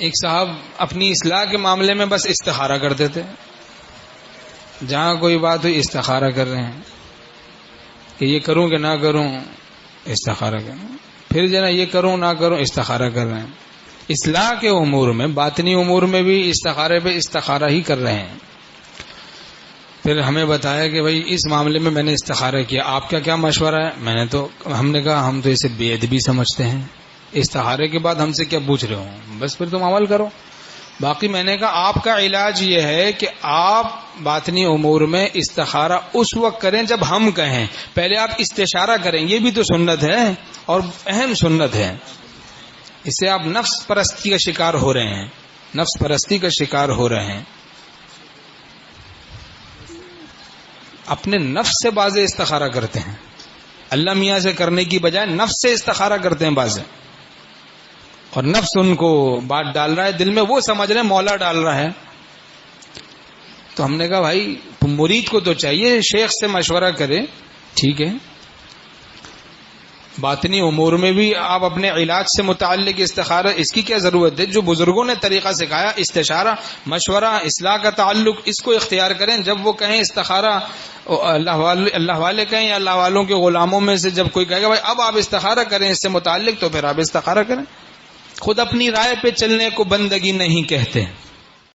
ایک صاحب اپنی اصلاح کے معاملے میں بس استخارہ کرتے تھے، جہاں کوئی بات ہوئی استخارہ کر رہے ہیں کہ یہ کروں کہ نہ کروں، استخارہ کر رہے ہیں، پھر جو نا یہ کروں نہ کروں، استخارہ کر رہے ہیں۔ اصلاح کے امور میں، باطنی امور میں بھی استخارے پہ استخارہ ہی کر رہے ہیں۔ پھر ہمیں بتایا کہ بھئی اس معاملے میں میں نے استخارہ کیا، آپ کا کیا مشورہ ہے؟ ہم نے کہا ہم تو اسے بے ادبی سمجھتے ہیں، استخارے کے بعد ہم سے کیا پوچھ رہے ہو، بس پھر تم عمل کرو۔ باقی میں نے کہا آپ کا علاج یہ ہے کہ آپ باطنی امور میں استخارہ اس وقت کریں جب ہم کہیں، پہلے آپ استشارہ کریں، یہ بھی تو سنت ہے اور اہم سنت ہے۔ اس سے آپ نفس پرستی کا شکار ہو رہے ہیں، نفس پرستی کا شکار ہو رہے ہیں۔ اپنے نفس سے بازے استخارہ کرتے ہیں، اللہ میاں سے کرنے کی بجائے نفس سے استخارہ کرتے ہیں بازے، اور نفس ان کو بات ڈال رہا ہے دل میں، وہ سمجھ رہے ہیں مولا ڈال رہا ہے۔ تو ہم نے کہا بھائی مرید کو تو چاہیے شیخ سے مشورہ کرے، ٹھیک ہے، باطنی امور میں بھی آپ اپنے علاج سے متعلق استخارہ، اس کی کیا ضرورت ہے؟ جو بزرگوں نے طریقہ سکھایا، استشارہ، مشورہ، اصلاح کا تعلق، اس کو اختیار کریں۔ جب وہ کہیں استخارہ، اللہ والے کہیں یا اللہ والوں کے غلاموں میں سے جب کوئی کہے گا بھائی اب آپ استخارہ کریں اس سے متعلق، تو پھر آپ استخارہ کریں۔ خود اپنی رائے پہ چلنے کو بندگی نہیں کہتے۔